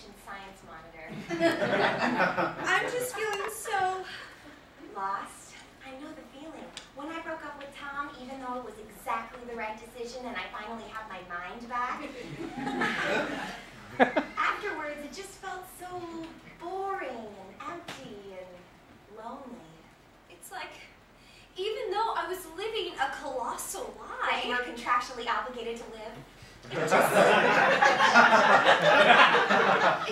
efficient science monitor. I'm just feeling so lost. I know the feeling. When I broke up with Tom, even though it was exactly the right decision and I finally have my mind back, afterwards it just felt so boring and empty and lonely. It's like, even though I was living a colossal lie, Like we're contractually obligated to live. it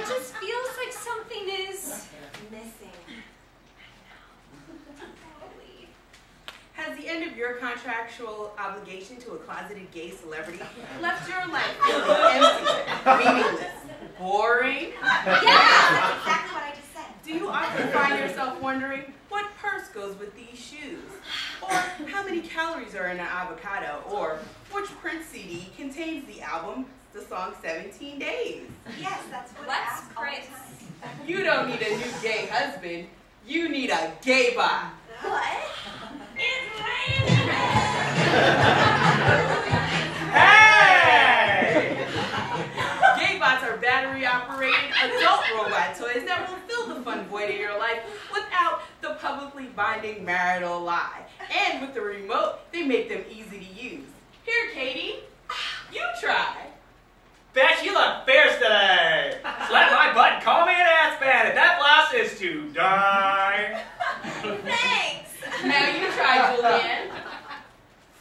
just feels like something is Missing. totally. Has the end of your contractual obligation to a closeted gay celebrity left your life empty, meaningless, boring? Yeah, that's exactly what I just said. Do you often find yourself wondering what purse goes with these shoes? Or how many calories are in an avocado? Or which Prince CD contains the album, the song 17 Days? Yes, that's what I Let's ask all the pray. time. You don't need a new gay husband. You need a gay bot. What? Hey! Gay bots are battery-operated adult robot toys that will fill the fun void of your life without the publicly binding marital lie. And with the remote, they make them easy to use. Here, Katie, you try. Bitch, you look fierce today. Slap my butt and call me an ass bandit. That blouse is to die. Thanks. Now you try, Julian.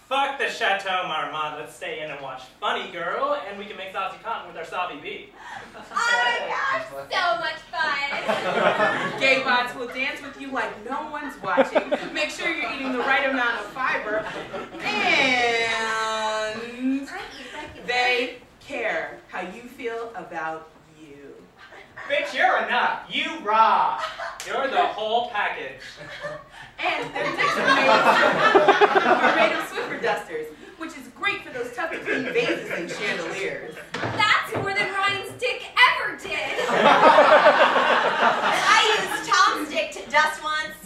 Fuck the Chateau Marmont. Let's stay in and watch Funny Girl, and we can make saucy cotton with our Sabi B. Oh my gosh, so much fun. Gay bots will dance with you like no one's watching. Make sure you're eating the right amount of fiber. And they care how you feel about you. Bitch, you're enough. You raw. You're the whole package. And their dicks are made of Swiffer dusters, which is great for those tough to clean vases and chandeliers. That's more than Ryan's dick ever did. I used Tom's dick to dust once.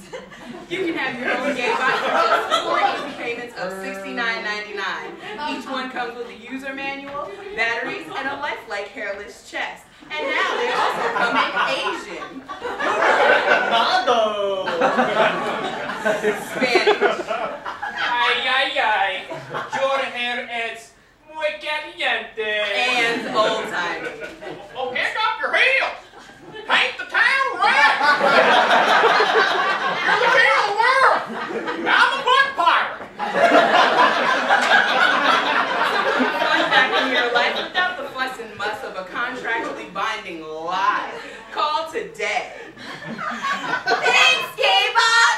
You can have your own gay bot for just 4 easy payments of $69.99. Each one comes with a user manual, batteries, and a lifelike hairless chest. And now they also come in Asian. Mando! Spanish. Ay, ay, ay. Your hair es muy caliente. And old-timey. Oh, pick up your heels. Paint the town red. You're the king of the world. I'm a butt pirate. Fun back in your life without the fuss and muss of a contractually binding lie. Call today. Thanks, gay bots.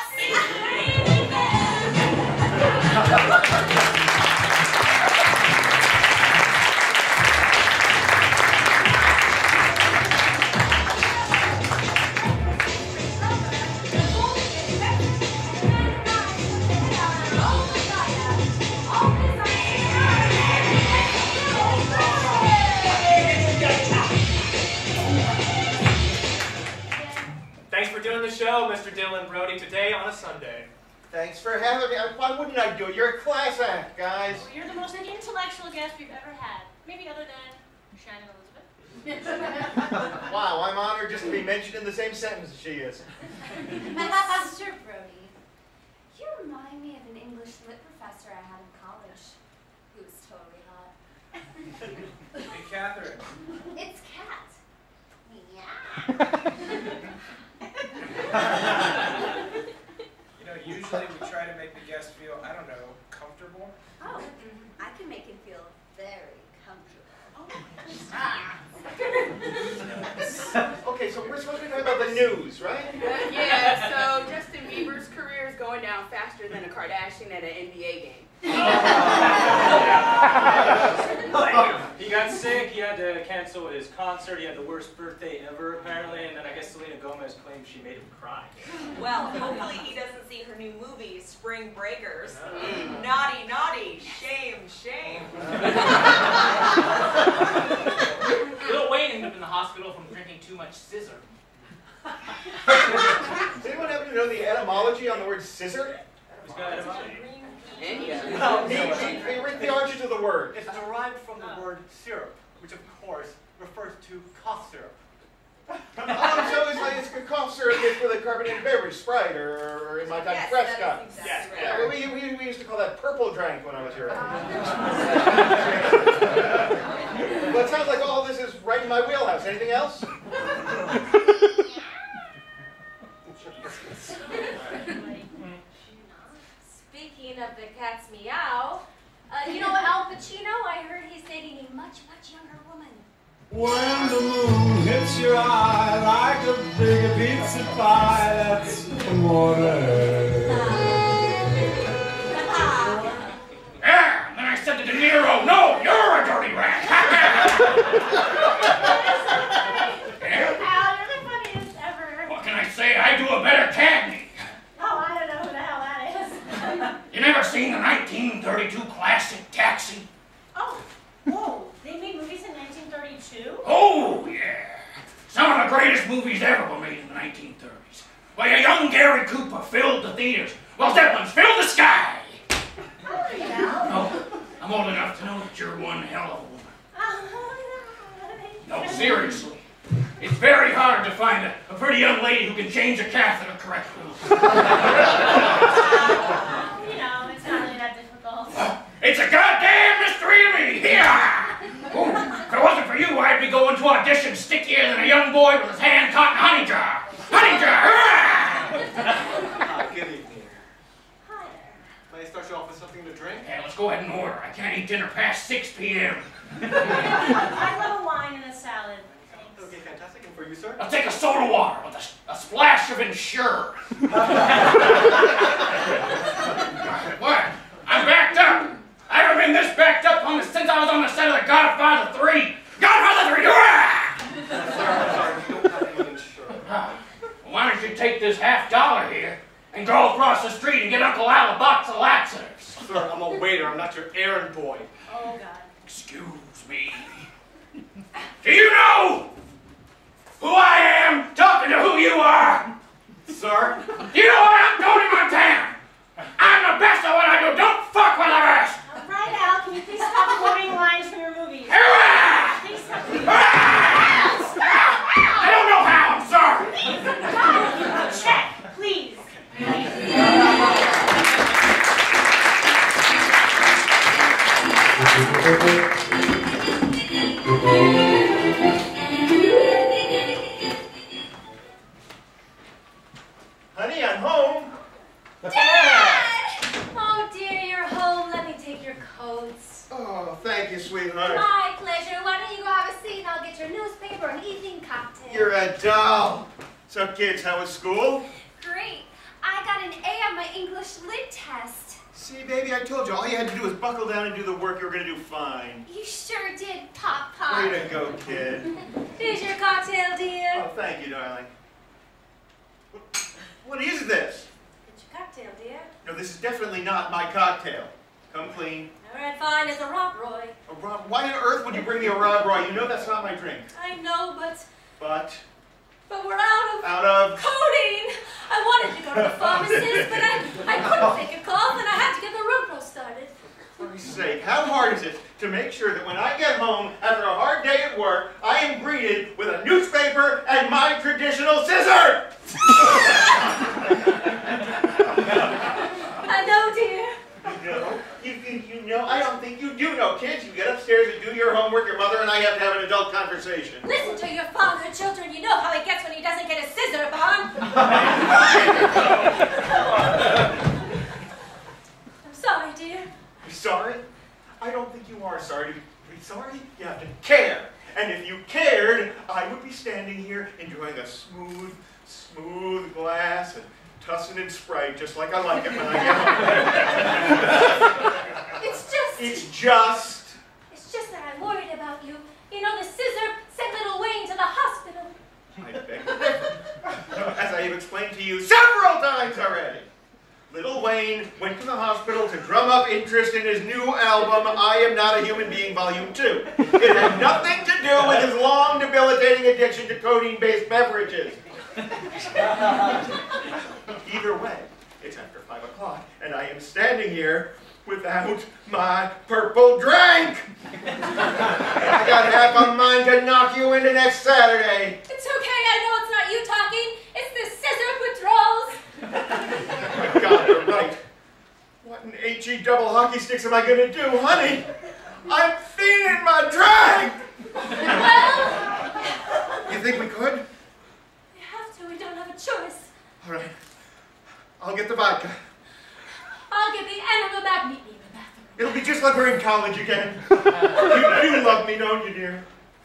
Thanks for doing the show, Mr. Dylan Brody, today on a Sunday. Thanks for having me. Why wouldn't I do it? You're a class act, guys. Well, you're the most intellectual guest we've ever had. Maybe other than Shannon Elizabeth. Wow, I'm honored just to be mentioned in the same sentence as she is. Mr. Brody, you remind me of an English lit professor I had in college who was totally hot. Hey, Catherine. It's Kat. You know, usually we try to make the guest feel, I don't know, comfortable. Oh, I can make him feel very comfortable. Okay, so we're supposed to be talking about the news, right? Yeah, so Justin Bieber's career is going down faster than a Kardashian at an NBA game. He got sick, he had to cancel his concert, he had the worst birthday ever apparently, and then I guess Selena Gomez claimed she made him cry. Well, hopefully he doesn't see her new movie, Spring Breakers. Naughty, naughty, shame, shame. Lil Wayne ended up in the hospital from drinking too much scissor. Does anyone happen to know the etymology on the word scissor? Who's got etymology? No, read the origins of the word. It's derived from the word syrup, which of course refers to cough syrup. a cough syrup mixed with a carbonated beverage, Sprite, or in my time, Yes, Fresca. that is exactly Yeah, right. we used to call that purple drank when I was your age. Well, it sounds like all this is right in my wheelhouse. Anything else? Speaking of the cat's meow, you know Al Pacino? I heard he's dating a much, much younger woman. When the moon hits your eye like a big pizza pie, that's amore. Yeah, and then I said to De Niro, no, you're a dirty rat. Yeah? Al, you're the funniest ever. What can I say? I do a better Cagney. Oh, I don't know who the hell that is. You never seen the 1932 classic Taxi? Oh, whoa, they made movies in 1932? Oh, yeah. Some of the greatest movies ever were made in the 1930s. Why, a young Gary Cooper filled the theaters, while Zeppelins filled the sky. Oh, yeah. No, I'm old enough to know that you're one hell of a woman. No, seriously. It's very hard to find a pretty young lady who can change a catheter correctly. You know, it's not really that difficult. It's a goddamn mystery to me! Yeah! Ooh, if it wasn't for you, I'd be going to audition stickier than a young boy with his hand caught in a honey jar. Honey jar! Good evening. Hi May I start you off with something to drink? Yeah, let's go ahead and order. I can't eat dinner past 6 p.m. there. I'd love a wine and a salad. Thanks. Okay, fantastic. And for you, sir? I'll take a soda water with a splash of Ensure. What? I'm backed up. I haven't been this backed up since I was on the set of The Godfather 3. Godfather 3! Sorry, we don't have any insurance. Why don't you take this $50 here and go across the street and get Uncle Al a box of laxatives? Sir, I'm a waiter. I'm not your errand boy. Oh, God. Excuse me. Do you know who I am talking to who you are? Sir? Do you know what I'm doing in Montana? I'm the best at what I do. Don't fuck with the rest. Right, Al, can you please stop quoting lines from your movies? Please stop. I don't know how. I'm sorry. Check, please. Honey, I'm home. Dad! Oh, dear, you're home. Let me take your coats. Oh, thank you, sweetheart. My pleasure. Why don't you go have a seat and I'll get your newspaper and evening cocktail. You're a doll. So, kids, how was school? Great. I got an A on my English lit test. See, baby, I told you, all you had to do was buckle down and do the work. You were going to do fine. You sure did, Pop Pop. Way to go, kid. Here's your cocktail, dear. Oh, thank you, darling. What is this? It's your cocktail, dear. No, this is definitely not my cocktail. Come clean. All right, fine. It's a Rob Roy. A Rob, why on earth would you bring me a Rob Roy? You know that's not my drink. I know, but But we're out of codeine. I wanted to go to the pharmacist, but I couldn't fake a cough, and I had to get the room roll started. For Christ's sake, how hard is it to make sure that when I get home after a hard day at work, I am greeted with a newspaper and my traditional scissor? I know, dear. You know, I don't think you do know. Kids, you get upstairs and do your homework. Your mother and I have to have an adult conversation. Listen to your father, children. You know how he gets when he doesn't get his scissor on. I'm sorry, dear. You're sorry? I don't think you are sorry. To be sorry, you have to care. And if you cared, I would be standing here enjoying a smooth glass and tussin and Sprite, just like I like it when I get home. It's just that I'm worried about you. You know, the scissor sent little Wayne to the hospital. I beg to differ. As I have explained to you several times already. Little Wayne went to the hospital to drum up interest in his new album, I Am Not a Human Being, Volume 2. It had nothing to do with his long, debilitating addiction to codeine-based beverages. Either way, it's after 5 o'clock, and I am standing here without my purple drink. I got half a mind to knock you into next Saturday. It's okay. I know it's not you talking. God, you're right. What in HE double hockey sticks am I going to do, honey? I'm feeding my drag! Well... You think we could? We have to. We don't have a choice. All right. I'll get the vodka. I'll get the enema back. Meet me in the bathroom. It'll be just like we're in college again. You love me, don't you, dear?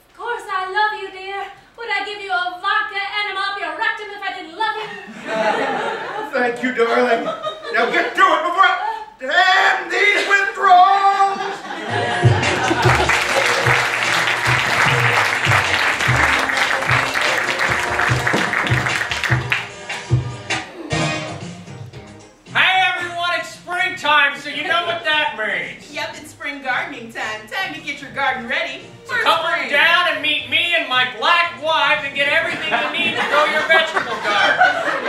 Of course I love you, dear. Would I give you a vodka enema up your rectum if I didn't love you? Thank you, darling. Now get to it before I... Damn these withdrawals! Time, so you know what that means. Yep, it's spring gardening time. Time to get your garden ready. So come on down and meet me and my black wife and get everything you need to grow your vegetable garden.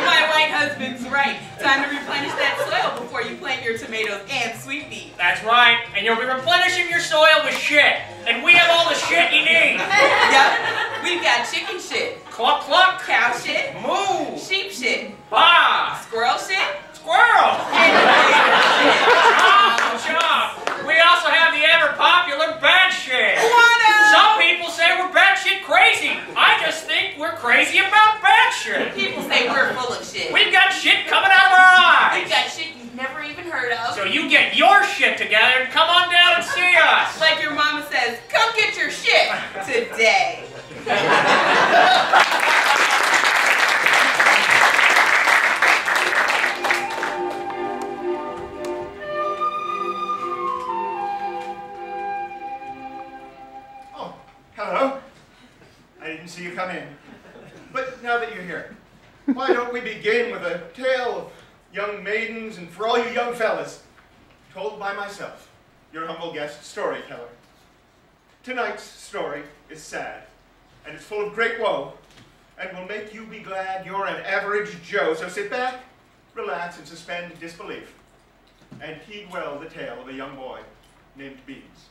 My white husband's right. Time to replenish that soil before you plant your tomatoes and sweet peas. That's right, and you'll be replenishing your soil with shit. And we have all the shit you need. Yep, we've got chicken shit. Cluck cluck. Cow shit. Moo. Sheep shit. Bah. Squirrel shit. Squirrel! Chomp! We also have the ever-popular bad shit. Some people say we're bad shit crazy. I just think we're crazy about bad shit. People say we're full of shit. We've got shit coming out of our eyes. We've got shit you've never even heard of. So you get your shit together and come on down and see us. Like your mama says, come get your shit today. Hello. I didn't see you come in. But now that you're here, why don't we begin with a tale of young maidens and for all you young fellas, told by myself, your humble guest storyteller. Tonight's story is sad, and it's full of great woe, and will make you be glad you're an average Joe. So sit back, relax, and suspend disbelief, and heed well the tale of a young boy named Beans.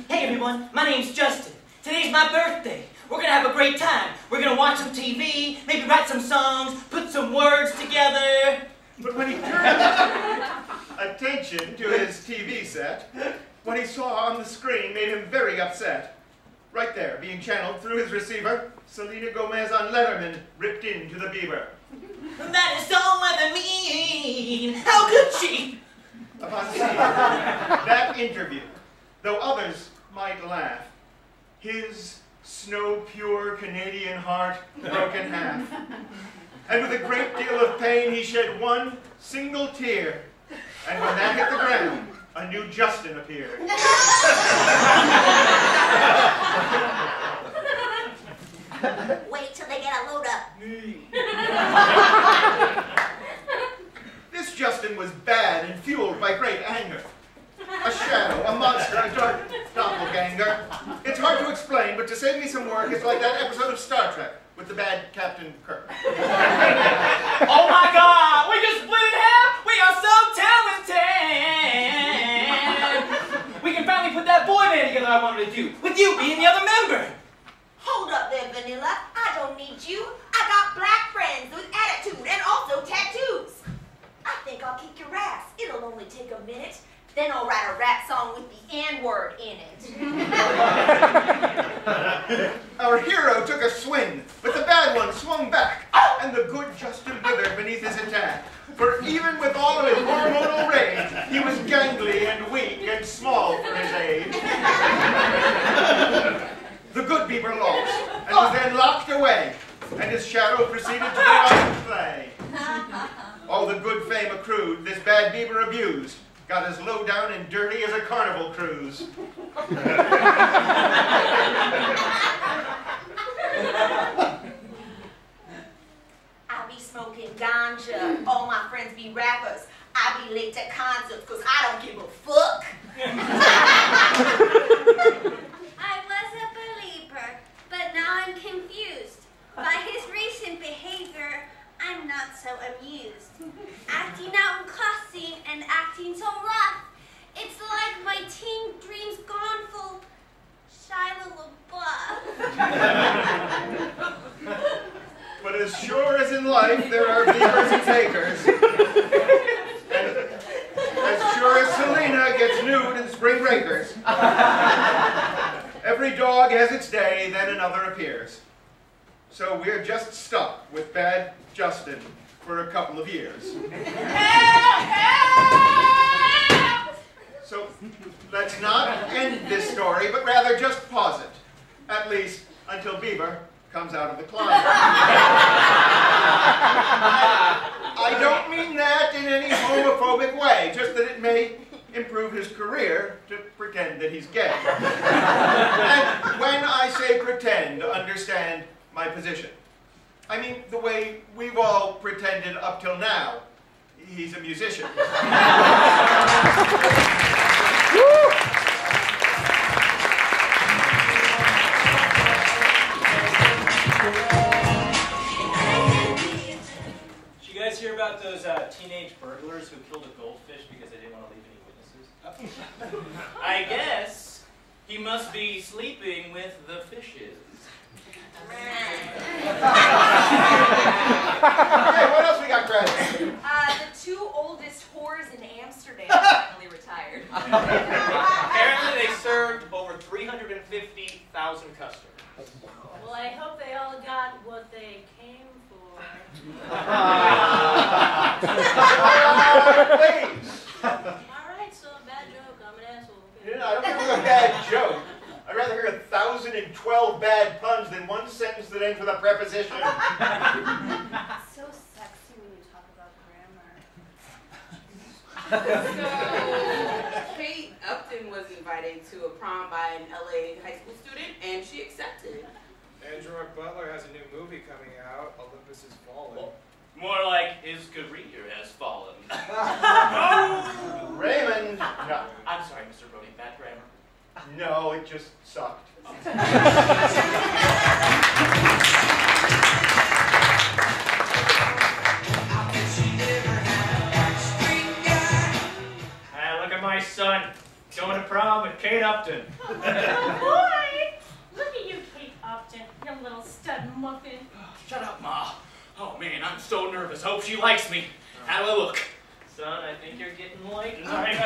Hey everyone, my name's Justin. Today's my birthday. We're gonna have a great time. We're gonna watch some TV, maybe write some songs, put some words together. But when he turned attention to his TV set, what he saw on the screen made him very upset. Right there, being channeled through his receiver, Selena Gomez on Letterman ripped into the Bieber. That is so rather mean. How could she? Upon seeing that interview, though others might laugh, his snow-pure Canadian heart broke in half. And with a great deal of pain, he shed one single tear. And when that hit the ground, a new Justin appeared. Wait till they get a load up. This Justin was bad and fueled by great anger. A shadow, a monster, a dark doppelganger. It's hard to explain, but to save me some work, it's like that episode of Star Trek with the bad Captain Kirk. Oh my God! We just split in half! We are so talented! We can finally put that boy band together I wanted to do, with you being the other member. Hold up there, Vanilla. I don't need you. I got black friends with attitude and also tattoos. I think I'll kick your ass. It'll only take a minute. Then I'll write a rap song with the N-word in it. Our hero took a swing, but the bad one swung back, and the good Justin withered beneath his attack. For even with all of his hormonal rage, he was gangly and weak and small for his age. The good Bieber lost, and was then locked away, and his shadow proceeded to go out and play. All the good fame accrued, this bad Bieber abused, got as low down and dirty as a carnival cruise. I be smoking ganja, all my friends be rappers. I be late to concerts cause I don't give a fuck. I was a believer, but now I'm confused. By his recent behavior, I'm not so amused. Acting out in class scene and acting so rough. It's like my teen dreams gone full Shia LaBeouf. But as as sure as in life there are beavers and takers, and as sure as Selena gets nude in Spring Breakers, every dog has its day, then another appears. So we're just stuck with bad Justin for a couple of years. So let's not end this story, but rather just pause it, at least until Bieber comes out of the closet. I don't mean that in any homophobic way, just that it may improve his career to pretend that he's gay. And when I say pretend, understand my position. I mean the way we've all pretended up till now. He's a musician. Did you guys hear about those teenage burglars who killed a goldfish because they didn't want to leave any witnesses? I guess he must be sleeping with the fishes. Okay, what else we got, Greg? The two oldest whores in Amsterdam finally retired. Apparently they served over 350,000 customers. Well, I hope they all got what they came for. Please. Alright, so bad joke. I'm an asshole. Okay. Yeah, I don't think a bad joke. I'd rather hear 1,012 bad puns than one sentence that ends with a preposition. So sexy when you talk about grammar. So, Kate Upton was invited to a prom by an LA high school student, and she accepted. And Dror Butler has a new movie coming out, Olympus Has Fallen. Well, more like his career has fallen. Raymond. No. I'm sorry, Mr. Brody, bad grammar. No, it just sucked. Look at my son, going to prom with Kate Upton. Oh, boy! Look at you, Kate Upton, you little stud muffin. Shut up, Ma. Oh, man, I'm so nervous. Hope she likes me. How do I look? Son, I think you're getting light. Honey,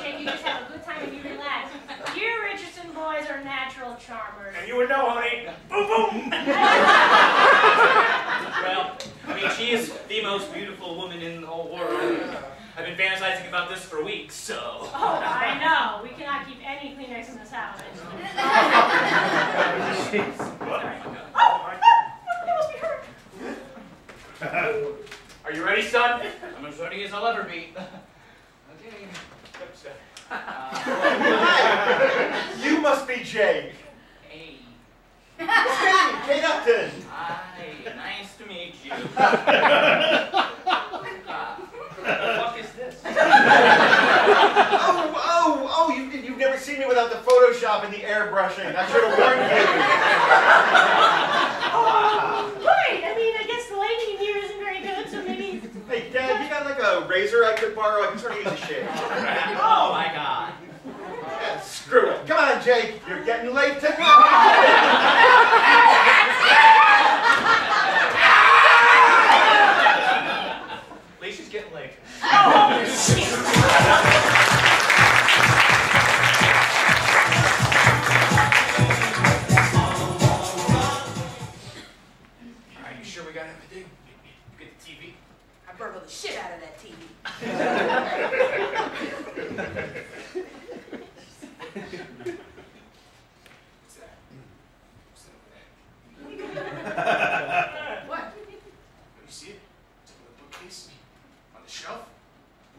Jake, you just have a good time and you relax. You Richardson boys are natural charmers. And you would know, honey. Boom, boom! Well, I mean, she is the most beautiful woman in the whole world. I've been fantasizing about this for weeks, so... Oh, I know. We cannot keep any Kleenex in this house. Are you ready, son? I'm as ready as I'll ever be. Okay. You must be Jake. Hey. Hey, Kate Upton. Hi, nice to meet you. What the fuck is this? Oh, you've never seen me without the Photoshop and the airbrushing. I should have warned you. Right, I mean, I guess the lighting here isn't very good, so maybe... Hey, Dad, you got like a razor I could borrow? I can sort of use a shave. Oh, my God. Yeah, screw it. Come on, Jake. You're getting late to... At least she's getting late. Oh, shit! Are you sure we got everything? You get the TV? I burgled the shit out of that TV. What's that? What? You see it? It's on the bookcase. On the shelf.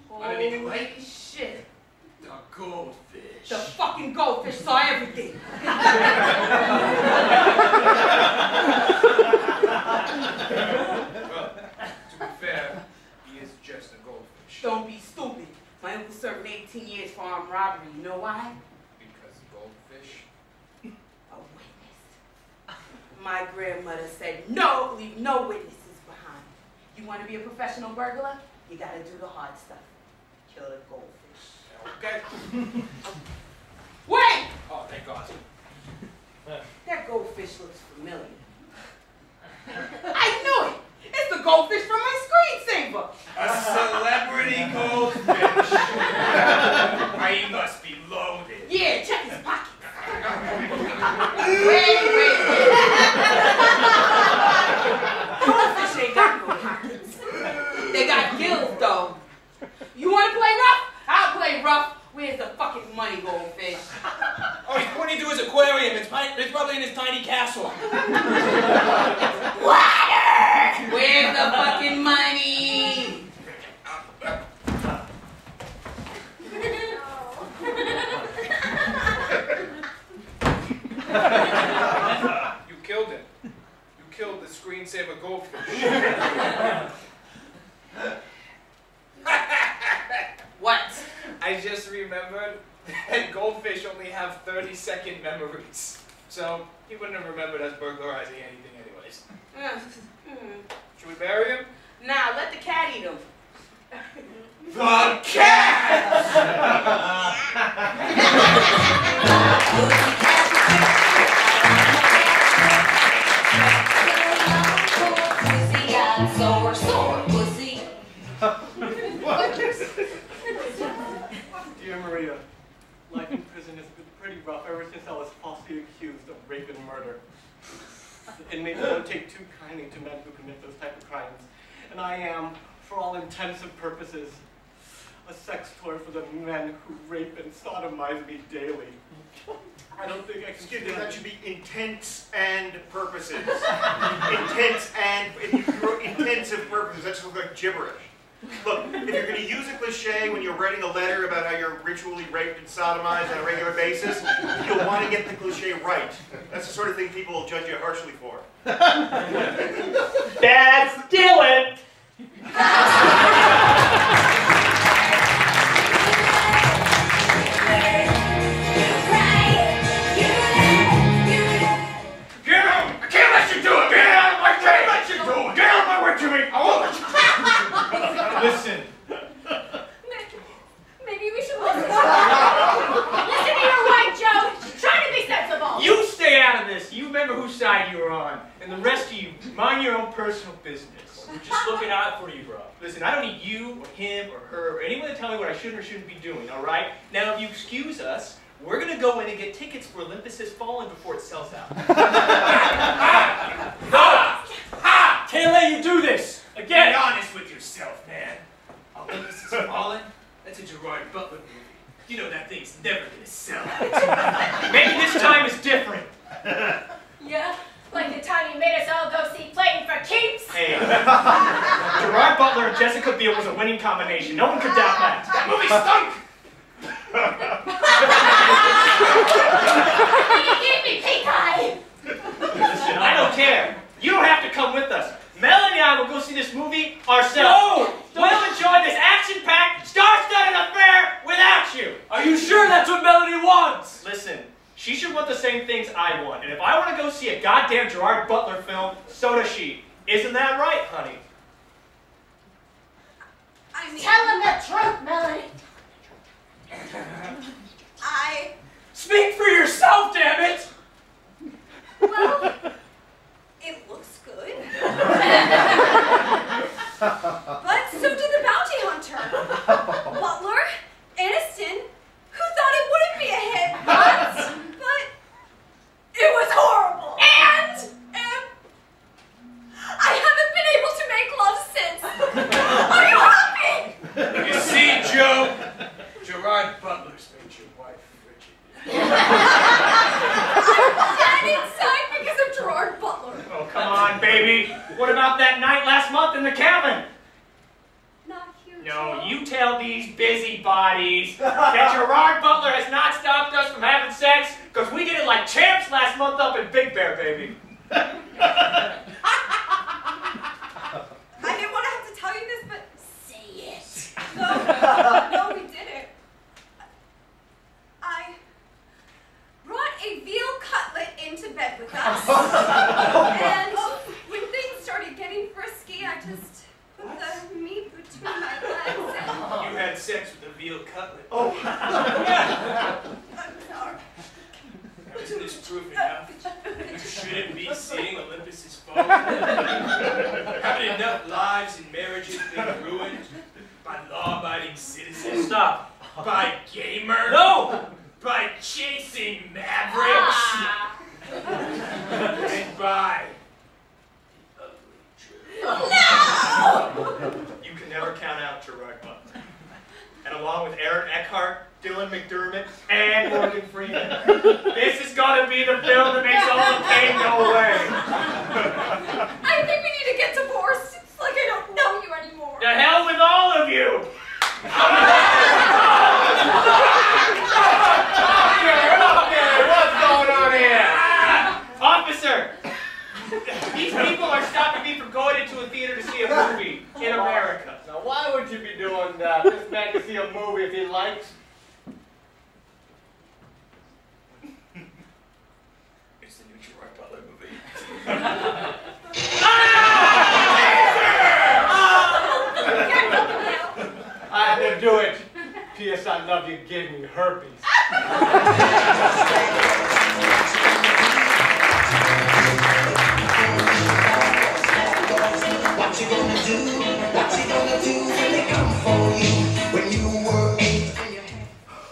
Holy shit. The goldfish. The fucking goldfish saw everything. Well, to be fair, he is just a goldfish. Don't be stupid. My uncle served 18 years for armed robbery. You know why? Because goldfish. A witness. My grandmother said, no, leave no witnesses behind. You want to be a professional burglar? You got to do the hard stuff. Kill a goldfish. Okay. Wait! Oh, thank God. Goldfish looks familiar. I knew it! It's the goldfish from my screensaver! A celebrity goldfish. Why, he must be loaded. Yeah, check his pockets. Wait. Goldfish ain't got no pockets. They got gills, though. You want to play rough? I'll play rough. Where's the fucking money, Goldfish? Oh, he's pointing to his aquarium. It's probably in his tiny castle. Water! Where's the fucking money? You killed him. You killed the screensaver goldfish. What? I just remembered that goldfish only have 30-second memories. So he wouldn't have remembered us burglarizing anything anyways. Should we bury him? Nah, let the cat eat him. The cat! Dear Maria, life in prison has been pretty rough ever since I was falsely accused of rape and murder. The inmates don't take too kindly to men who commit those type of crimes. And I am, for all intents and purposes, a sex toy for the men who rape and sodomize me daily. I don't think I can Excuse me, stand that should be intents and purposes. Intents and, if you wrote intensive purposes, that just looks like gibberish. Look, if you're going to use a cliche when you're writing a letter about how you're ritually raped and sodomized on a regular basis, you'll want to get the cliche right. That's the sort of thing people will judge you harshly for. That's Dylan! Get him! I can't let you do it! Get out of my way! I can't let you do it! Get out of my way, Jimmy! I won't let you. Listen. Maybe we should listen. Listen to your wife, Joe. She's trying to be sensible. You stay out of this. You remember whose side you were on. And the rest of you, mind your own personal business. We're just looking out for you, bro. Listen, I don't need you or him or her or anyone to tell me what I should or shouldn't be doing, all right? Now, if you excuse us, we're going to go in and get tickets for Olympus Has Fallen before it sells out. Ha! Can't let you do this! Again! Be honest with yourself, man. Olympus Has Fallen? That's a Gerard Butler movie. You know that thing's never going to sell out. Maybe this time is different. Yeah, like the time you made us all go see Playing for Keeps. Hey, Gerard Butler and Jessica Biel was a winning combination. No one could doubt that. That movie stunk! You gave me pink eye. Listen, I don't care. You don't have to come with us. Melanie and I will go see this movie ourselves. No! We'll enjoy this action-packed, star-studded affair without you. Are you sure that's what Melanie wants? Listen, she should want the same things I want. And if I want to go see a goddamn Gerard Butler film, so does she. Isn't that right, honey? I mean, tell him the truth, Melanie. Speak for yourself, damn it! Well, it looks good. But so did the bounty hunter. Butler, Aniston, who thought it wouldn't be a hit, but it was horrible. And I haven't been able to make love since. Are you happy? You see, Joe, Gerard Butler's made your wife frigid. I'm dead inside because of Gerard Butler. Oh, come on, baby. What about that night last month in the cabin? Not here, No, Joe. you tell these busybodies that Gerard Butler has not stopped us from having sex because we did it like champs last month up in Big Bear, baby. I didn't want to have to tell you this, but say it. No, we didn't. I brought a veal cutlet into bed with us. And when things started getting frisky, I just put the meat between my legs and... You had sex with a veal cutlet. Oh. I'm sorry. Isn't this proof enough? You should see Mavericks. And by No! You can never count out Gerard Butler. And along with Aaron Eckhart, Dylan McDermott, and Morgan Freeman, this is gonna be the film that makes all the pain go away. I think we need to get divorced. It's like I don't know you anymore. The hell with all of you! What's going on here? Officer! These people are stopping me from going into a theater to see a movie in America. Now, why would you be doing that? This man can see a movie if he likes. It's the new Gerard Butler movie. I had to do it. P.S. I love you gave me herpes. What you gonna do? What you gonna do when they come for you? When you were 8 and your head.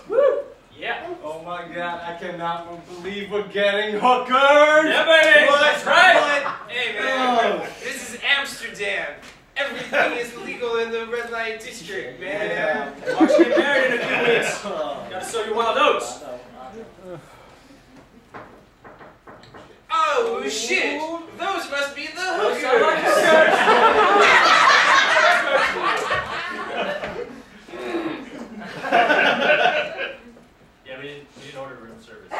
Woo! Yeah. Oh my God, I cannot believe we're getting hookers! Yeah, baby! That's right! Hey, man. This is Amsterdam. Everything is legal in the red light district, man. Mark's getting married in a few weeks. Gotta sow your wild oats. Oh, shit! Those must be the hookers! Yeah, we didn't order room service.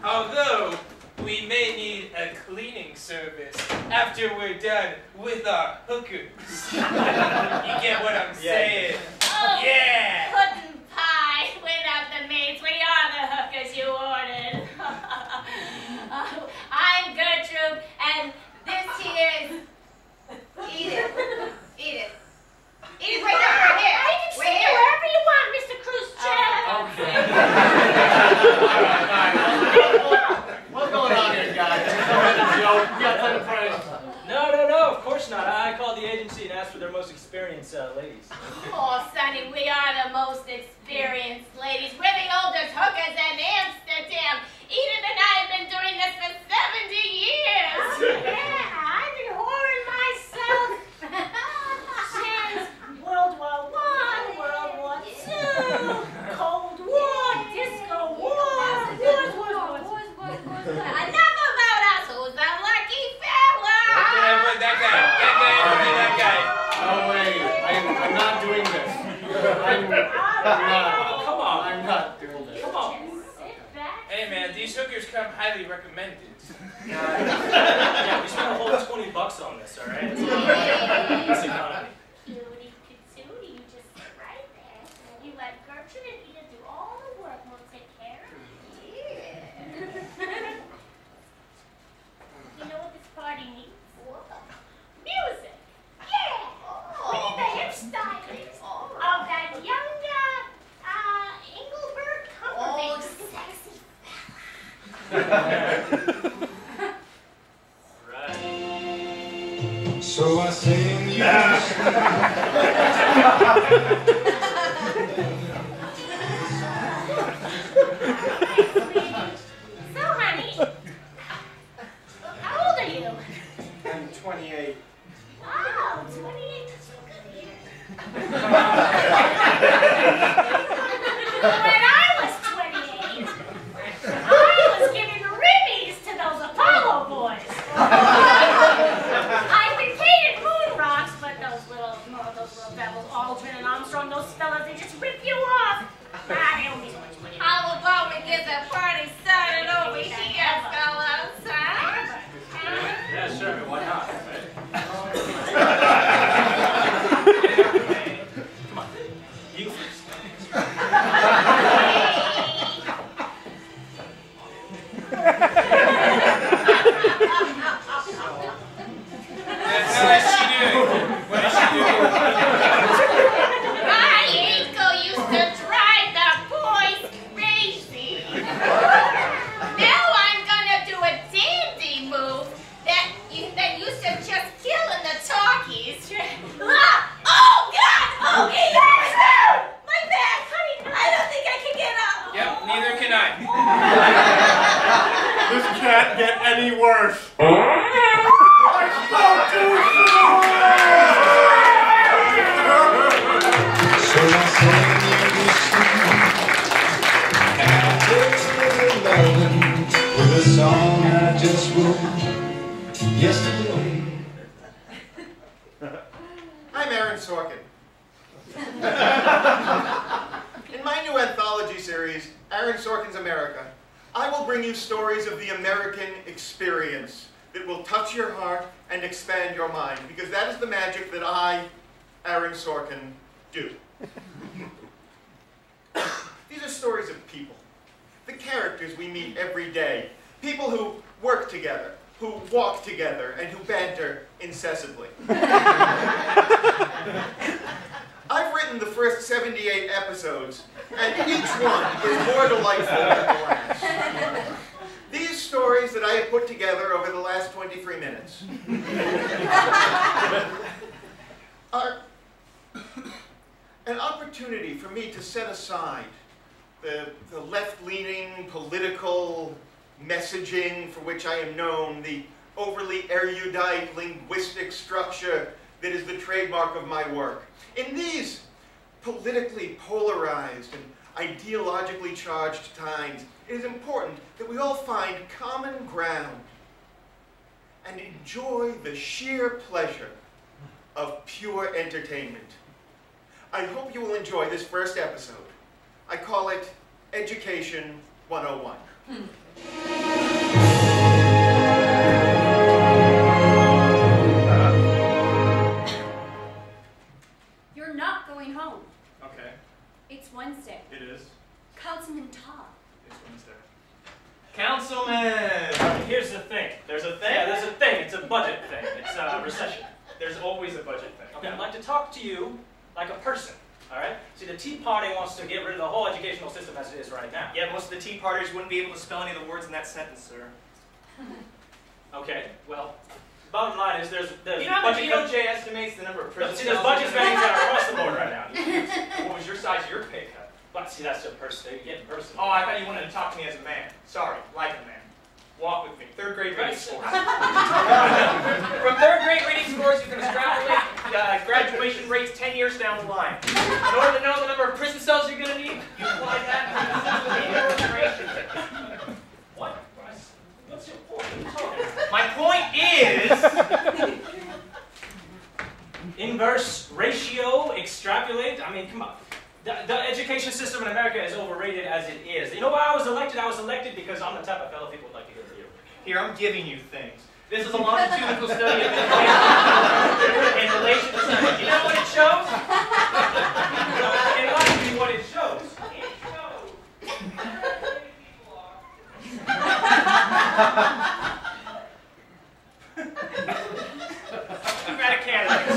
Although, we may need a cleaning service after we're done with our hookers. You get what I'm saying? Oh, Yeah! pudding pie without the maids. We are the hookers you ordered. I'm Gertrude, and this here is Edith. Edith. Edith, right now, right here. I can see you wherever you want, Mr. Khrushchev. What's going on here, guys? You got time to pray? No, of course not. I called the agency and asked for their most experienced ladies. Oh, Sonny, we are the most experienced ladies. We're the oldest hookers in Amsterdam. Edith and I have been doing this for 70 years. Yeah, I've been whoring myself since World War I, World War II, Cold War, Disco War. Enough about us. Who's the lucky fella? That guy. Oh, wait. I'm not doing this. I'm not. Come on. I'm not doing this. Come on. Hey, man, these hookers come highly recommended. Yeah, we spent a whole $20 on this, all right? It's economy. Cutie patootie, you just sit right there. You let Gertrude and Edith do all the work. We'll take care of you. You know what this party needs? Music. Yeah. We need the hip stylings of that young Engelbert Cumberbatch. Sexy Right. So I sing you. So, honey, how old are you? I'm 28. Oh, 28. That's a good year. When I was 28, I was giving ribbies This can't get any worse. I spoke too soon! So I sang you this song, and I fixed with a song I just wrote yesterday. I'm Aaron Sorkin. In my new anthology series, Aaron Sorkin's America, I will bring you stories of the American experience that will touch your heart and expand your mind, because that is the magic that I, Aaron Sorkin, do. These are stories of people, the characters we meet every day, people who work together, who walk together, and who banter incessantly. I've written the first 78 episodes, and each one is more delightful than the last. These stories that I have put together over the last 23 minutes are an opportunity for me to set aside the left-leaning political messaging for which I am known, the overly erudite linguistic structure that is the trademark of my work. In these politically polarized and ideologically charged times, it is important that we all find common ground and enjoy the sheer pleasure of pure entertainment. I hope you will enjoy this first episode. I call it Education 101. You're not going home. Okay. It's Wednesday. It is. Councilman Todd. It's Wednesday. Councilman! Here's the thing. There's a thing? Yeah, there's a thing. It's a budget thing. It's a recession. There's always a budget thing. Okay, I'd like to talk to you like a person. All right? See, the Tea Party wants to get rid of the whole educational system as it is right now. Yeah, most of the Tea Partiers wouldn't be able to spell any of the words in that sentence, sir. Okay, well, bottom line is there's you know how the DOJ estimates the number of prison see, there's budget spendings that are across the board right now. What was your size of your pay cut? But see, that's just personal. You get personal. Oh, I thought you wanted to talk to me as a man. Sorry, like a man. Walk with me. Third grade reading scores. From third grade reading scores, you can extrapolate graduation rates 10 years down the line. In order to know the number of prison cells you're going to need, you apply that to the ratio. What? What's your point? My point is... Inverse ratio, extrapolate. I mean, come on. The education system in America is overrated as it is. You know why I was elected? I was elected because I'm the type of fellow people would like to hear from you. Here, I'm giving you things. This is a longitudinal study of in relation to science. You know what it shows? Enlighten me what it shows. It shows. You've got a candidate.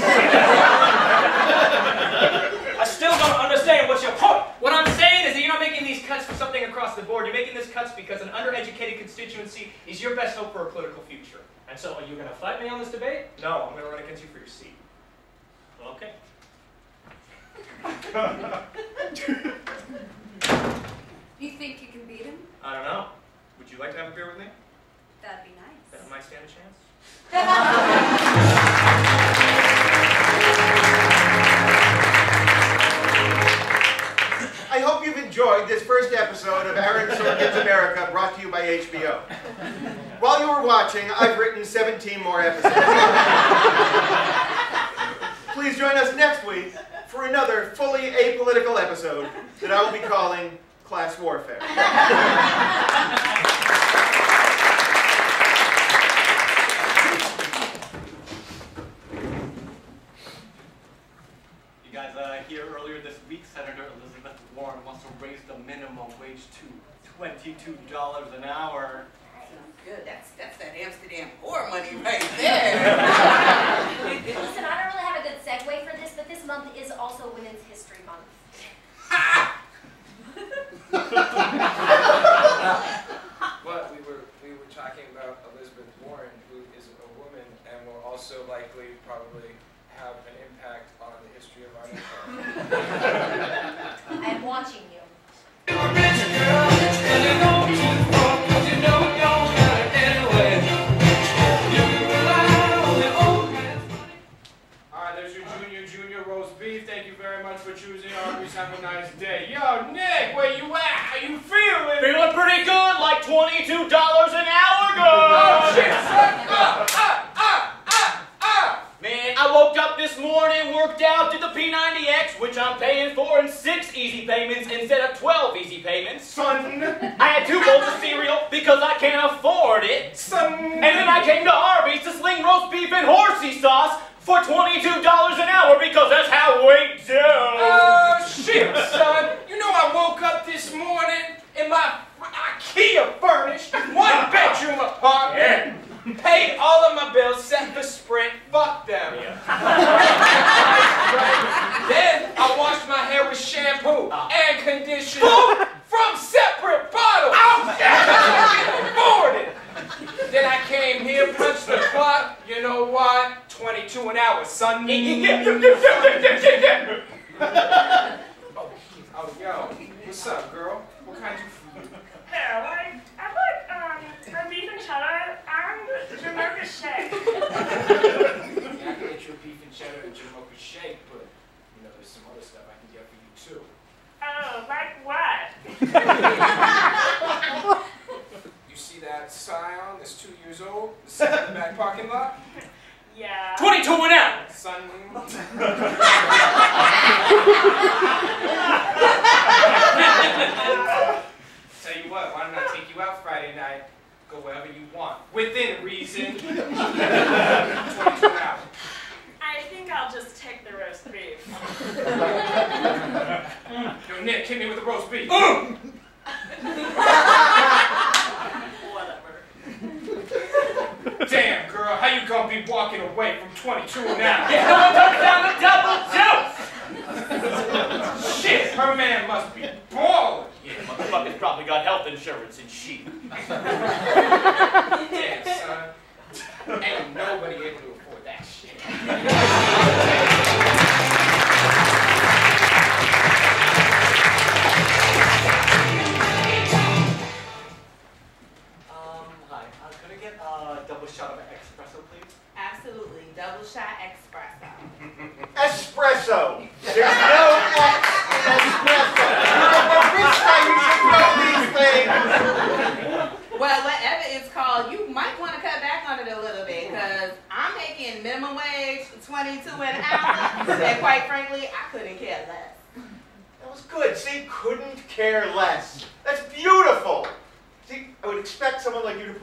I still don't understand what's your point. What I'm saying is that you're not making these cuts for something across the board. You're making these cuts because an undereducated constituency is your best hope for a political future. And so, are you going to fight me on this debate? No, I'm going to run against you for your seat. Okay. You think you can beat him? I don't know. Would you like to have a beer with me? That'd be nice. That might stand a chance. I hope you've enjoyed this first episode of Aaron Sorkin's America, brought to you by HBO. While you were watching, I've written 17 more episodes. Please join us next week for another fully apolitical episode that I will be calling Class Warfare. You guys hear earlier this week, Senator Elizabeth Warren wants to raise the minimum wage to $22 an hour. Good, that's that Amsterdam poor money right there. Listen, I don't really have a good segue for this, but this month is also Women's History Month. But we were talking about Elizabeth Warren, who is a woman and will also likely probably have an impact on the history of our nation. I'm watching you. $22 an hour goes. Oh, shit, son. Man, I woke up this morning, worked out, did the P90X, which I'm paying for in 6 easy payments instead of 12 easy payments. Son. I had 2 bowls of cereal because I can't afford it. Son. And then I came to Arby's to sling roast beef and horsey sauce for $22 an hour because that's how we do. Oh, shit, son. You know I woke up this morning in my IKEA furnished 1-bedroom apartment. Paid all of my bills, set for Sprint, fuck them. Right? Then I washed my hair with shampoo and conditioner from separate bottles. Afforded. Then I came here, punched the clock. You know what? 22 an hour, son. Oh, yo. What's up, girl? What can I do for you? I'd like a beef and cheddar and Jamaica shake. Yeah, I can get you a beef and cheddar and Jamaica shake, but you know, there's some other stuff I can get for you too. Oh, like what? You see that Scion that's 2 years old? The sitting in the back parking lot? Yeah. 22 an hour! Son. Tell you what, why don't I take you out Friday night? Go wherever you want. Within reason. 22 an hour. I think I'll just take the roast beef. Yo, Nick, hit me with the roast beef. Whatever. Damn, girl, how you gonna be walking away from 22 an hour? Yeah, come down to double juice! Shit, her man must be balling. Yeah, motherfucker's probably got health insurance and sheep. Damn, son. Ain't nobody able to afford that shit. Hi. Could I get a double shot of espresso, please? Absolutely. Double shot espresso. Espresso. There's no X in espresso. This time you should know these things. Well, whatever it's called, you might want to cut back on it a little bit because I'm making minimum wage 22 an hour, and quite frankly, I couldn't care less. That was good. See, couldn't care less. That's beautiful. See, I would expect someone like you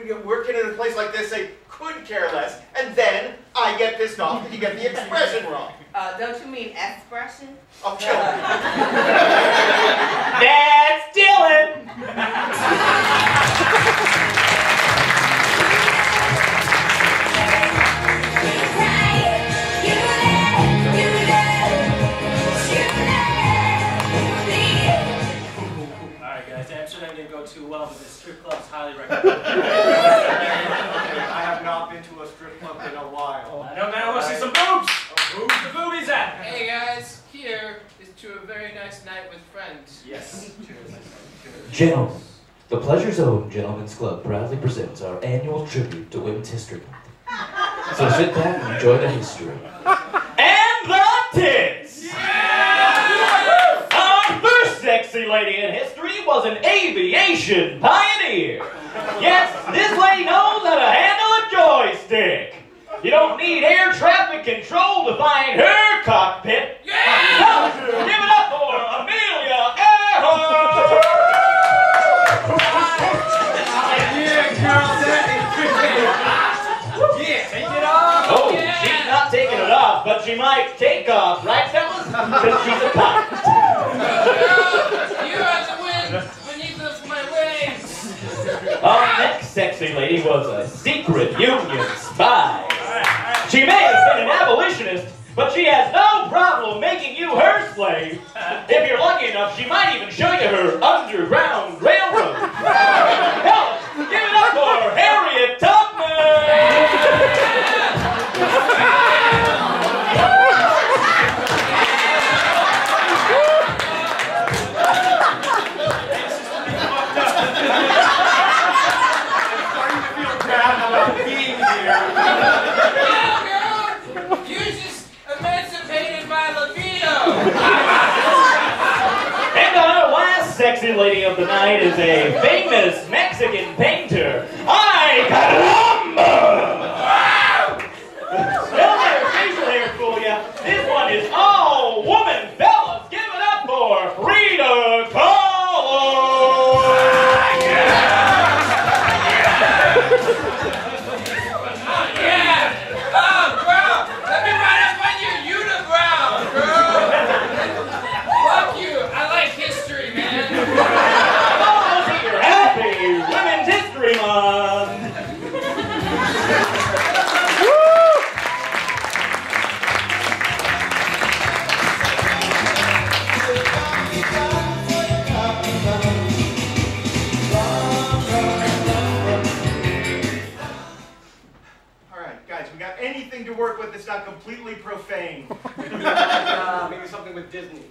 to work in a place like this, say, could care less, and then I get pissed off that you get the expression wrong. Don't you mean expression? I'll kill him. That's Dylan! Alright guys, Amsterdam didn't go too well, but the strip club's highly recommended. I have not been to a strip club in a while. I know, man, I want to see some boobs! Who's the boobies at? Hey guys, here is to a very nice night with friends. Yes. Gentlemen, the Pleasure Zone Gentlemen's Club proudly presents our annual tribute to Women's History Month. So sit back and enjoy the history. And the tits! Yeah! Our first sexy lady in history was an aviation pioneer. Yes, this lady knows how to handle a joystick. You don't need air traffic control to find her cockpit. Yeah! Fellas, give it up for Amelia Earhart! Yeah, girl, that is yeah, take it off. Oh, yeah. She's not taking it off, but she might take off, right, fellas? Because she's a pilot. You have to win beneath my wings. Our next sexy lady was a secret Union spy. She may have been an abolitionist, but she has no problem making you her slave. If you're lucky enough, she might even show you her underground railroad. Fellas, give it up for Harriet Tubman! You just emancipated my libido. And our last sexy lady of the night is a famous Mexican that's not completely profane. Maybe something with Disney.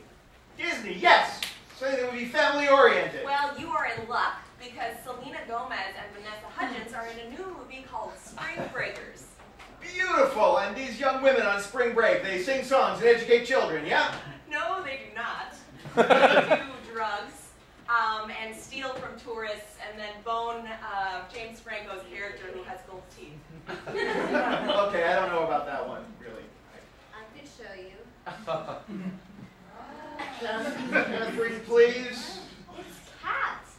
Disney, yes! Something that would be family-oriented. Well, you are in luck because Selena Gomez and Vanessa Hudgens are in a new movie called Spring Breakers. Beautiful! And these young women on spring break, they sing songs and educate children, yeah? No, they do not. They do drugs and steal from tourists and then bone James Franco's character who has gold teeth. Okay, I don't know about that one, really. I could show you. Freeze, please. It's cats.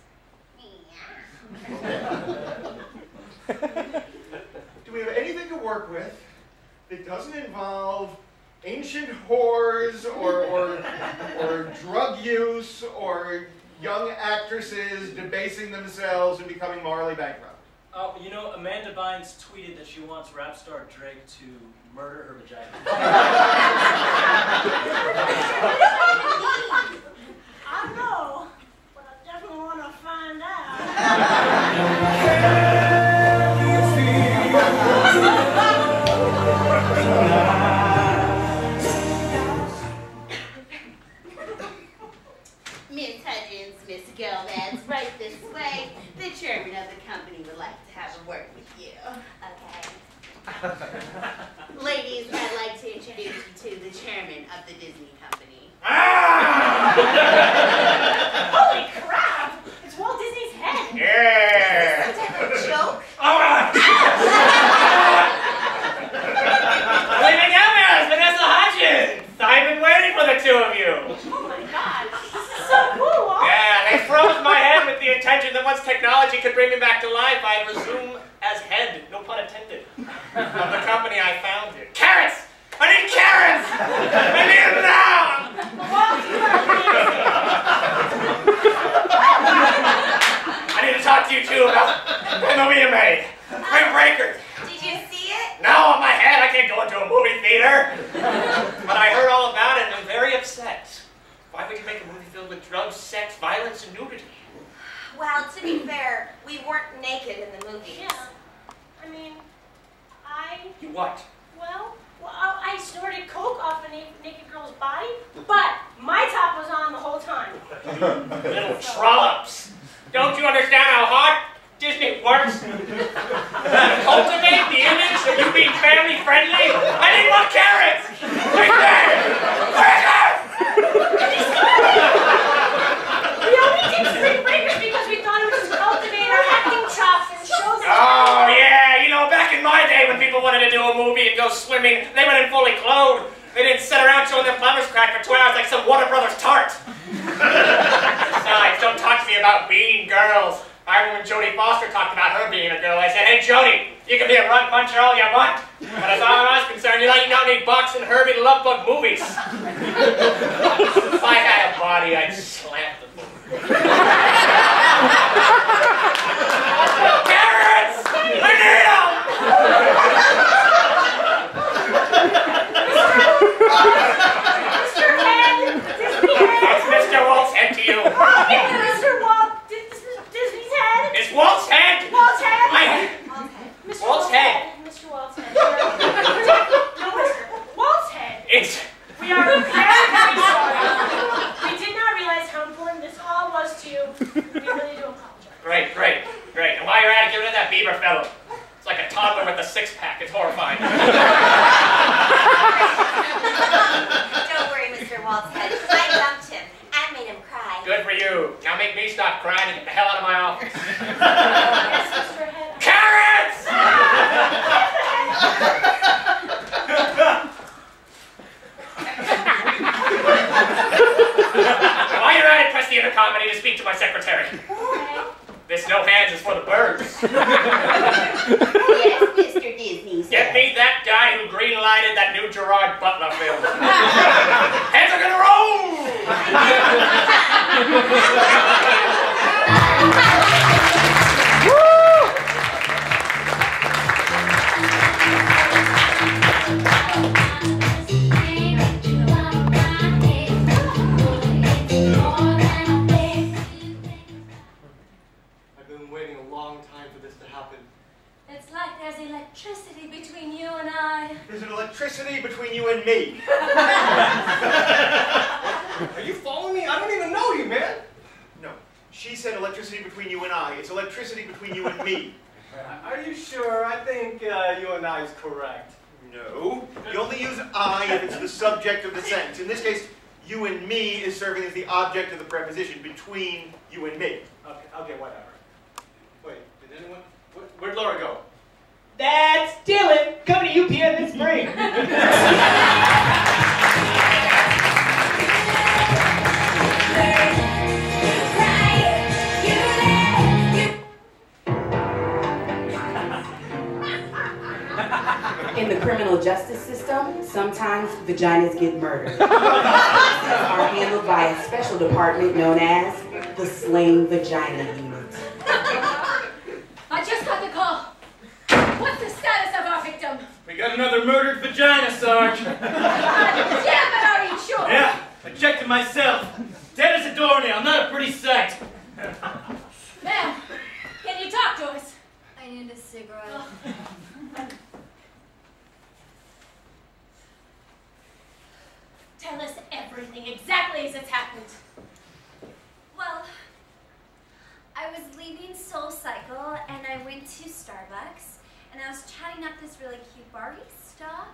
Do we have anything to work with that doesn't involve ancient whores or drug use or young actresses debasing themselves and becoming morally bankrupt? Oh, you know, Amanda Bynes tweeted that she wants rap star Drake to murder her vagina. I know, but I definitely want to find out. Miss Hudgens, Miss Gomez, right this way. The chairman of the company would like to have a word with you. Okay. Ladies, I'd like to introduce you to the chairman of the Disney company. Holy crap! It's Walt Disney's head. Yeah! Is this some type of joke? Leaving Gomez, Vanessa Hudgens! I've been waiting for the two of you. Oh my god, this is so cool, Walt. Yeah, they froze my head with the intention that once technology could bring me back to life, I'd resume as head, no pun intended, of the company I founded. Carrots! I need carrots! I need them now! I need to talk to you too about the movie you made, Spring Breakers. Did you see it? No, in my head, I can't go into a movie theater. But I heard all about it and I'm very upset. Why would you make a movie filled with drugs, sex, violence, and nudity? Well, to be fair, we weren't naked in the movie. Yeah. I mean, You what? well, I snorted coke off a naked girl's body, but my top was on the whole time. Little trollops. Don't you understand how hard Disney works? Cultivate the image of you being family friendly? I need more carrots! We only did Spring Breakers because we thought it would cultivate our acting chops and show them. Oh, yeah. You know, back in my day when people wanted to do a movie and go swimming, they went in fully clothed. They didn't sit around showing their plumbers crack for 2 hours like some Warner Brothers tart. Besides, don't talk to me about being girls. I remember when Jodie Foster talked about her being a girl. I said, hey, Jodie, you can be a rug puncher all you want. But as far as I was concerned, you don't need Box and Herbie to love bug movies. If I had a body, I'd slam the book. Carrots! I need them! Mr. Head! Disney Head! It's Mr. Walt's head to you. Mr. Walt! Disney's head! It's Walt's head! Walt's head! Mr. Walt's head! Mr. Walt's head. No, Mr. Walt's head! It's... We are very, very sorry. We did not realize how important this all was to you. We really do apologize. Great. And while you're at it, give it to that Bieber fellow. It's like a toddler with a six-pack. It's horrifying. Don't worry, Mr. Walt's head. I dumped him. I made him cry. Good for you. Now make me stop crying and get the hell out of my office. Yes, Mr. Head. Carrots! While you're at it, press the intercom. I need to speak to my secretary. This no hands is for the birds. Yes, Mr. Disney. Get me that guy who green-lighted that new Gerard Butler film. Heads are gonna roll! I've been waiting a long time for this to happen. It's like there's electricity between you and I. There's an electricity between you and me. Are you following me? I don't even know you, man. No. She said electricity between you and I. It's electricity between you and me. Are you sure? I think you and I is correct. No. You only use I if it's the subject of the sentence. In this case, you and me is serving as the object of the preposition between you and me. Okay, whatever. Wait, did anyone... Where'd Laura go? That's Dylan coming to UPN this spring. In the criminal justice system, sometimes vaginas get murdered. Cases are handled by a special department known as the Slain Vagina Unit. I just got the call. What's the status of our victim? We got another murdered vagina, Sarge. Damn it, are you sure? Yeah, I checked it myself. Dead as a doornail, not a pretty sight. Ma'am, can you talk to us? I need a cigarette. Tell us everything exactly as it's happened. Well, I was leaving Soul Cycle and I went to Starbucks and I was chatting up this really cute barista.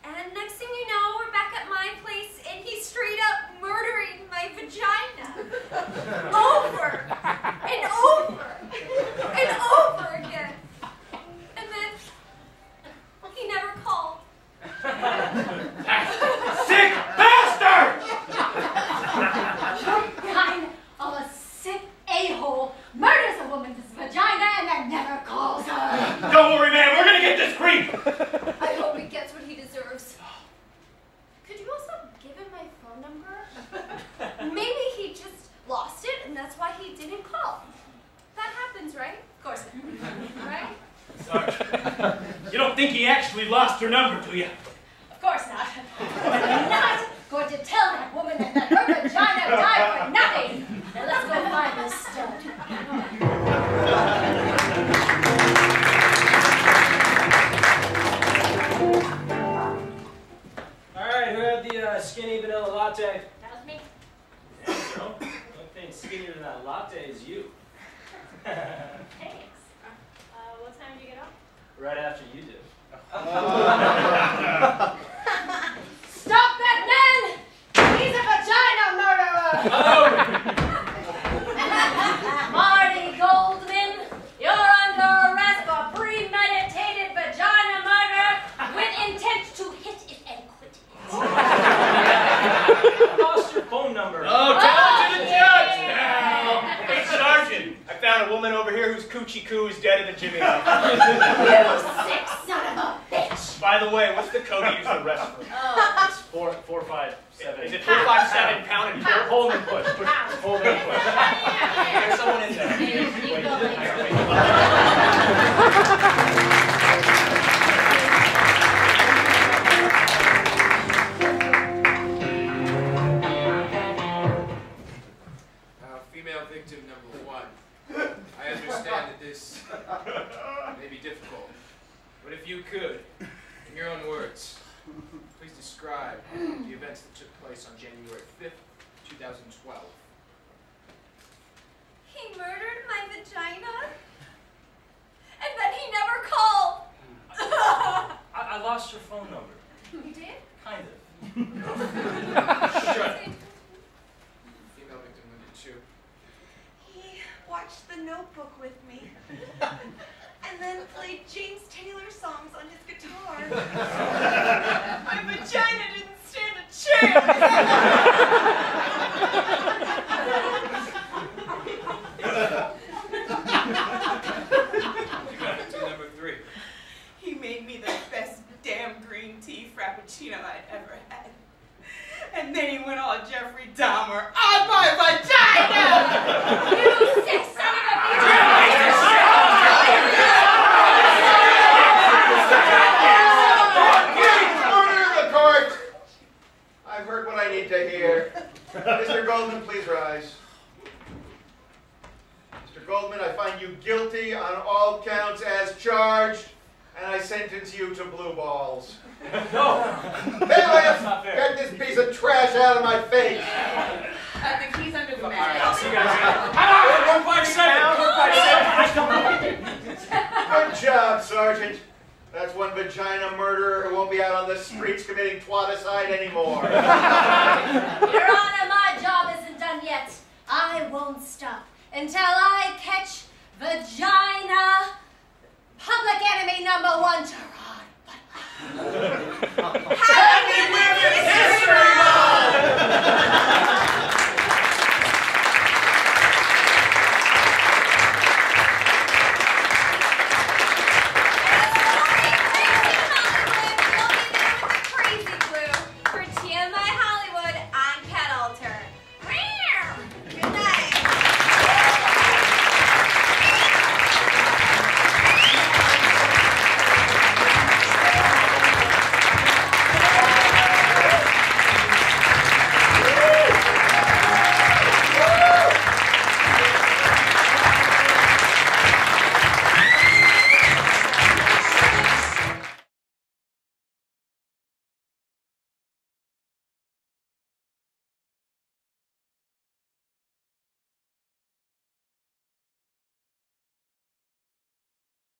And next thing you know, we're back at my place and he's straight up murdering my vagina. Over and over and over again. And then he never called. Sick bastard! What kind of a sick a-hole murders a woman's vagina and then never calls her? Don't worry, man, we're gonna get this creep! I hope he gets what he deserves. Could you also give him my phone number? Maybe he just lost it and that's why he didn't call. That happens, right? Of course not. Right? Sarge, you don't think he actually lost her number, do you? Of course not. I'm not going to tell that woman that her vagina died for nothing. Now let's go find this stud. Alright, who had the skinny vanilla latte? That was me. Yeah, girl. The only thing skinnier than that latte is you. Thanks. What time did you get up? Right after you did. Stop that man! He's a vagina murderer! Marty Goldman, you're under arrest for premeditated vagina murder with intent to hit it and quit it. I lost your phone number. Oh, tell it to the judge now! Hey, Sergeant, I found a woman over here whose coochie coo is dead in the Jimmy Hut. You sick son of a bitch! By the way, what's the code to use the restroom? It's 457. Is it 457 pound and Hold and push. Hold and push. There's someone in there. Female victim number 1. I understand that this may be difficult, but if you could, in your own words, please describe the events that took place on January 5th, 2012. He murdered my vagina and then he never called. I lost your phone number. You did? Kind of. Shut up. Female victim number 2. He watched The Notebook with me. And then played James Taylor songs on his guitar. My vagina didn't stand a chance. Number 3. He made me the best damn green tea frappuccino I'd ever had. And then he went all Jeffrey Dahmer on my vagina! You sick son of a bitch! Order the court! I've heard what I need to hear. find you guilty on all counts as charged, and I sentence you to blue balls. No. Bailiff, get this piece of trash out of my face. The key's under the All mat. right, see you guys. 157. Good job, Sergeant. That's one vagina murderer who won't be out on the streets committing twaticide anymore. Your Honor, my job isn't done yet. I won't stop until I catch vagina public enemy number 1, Gerard Butler.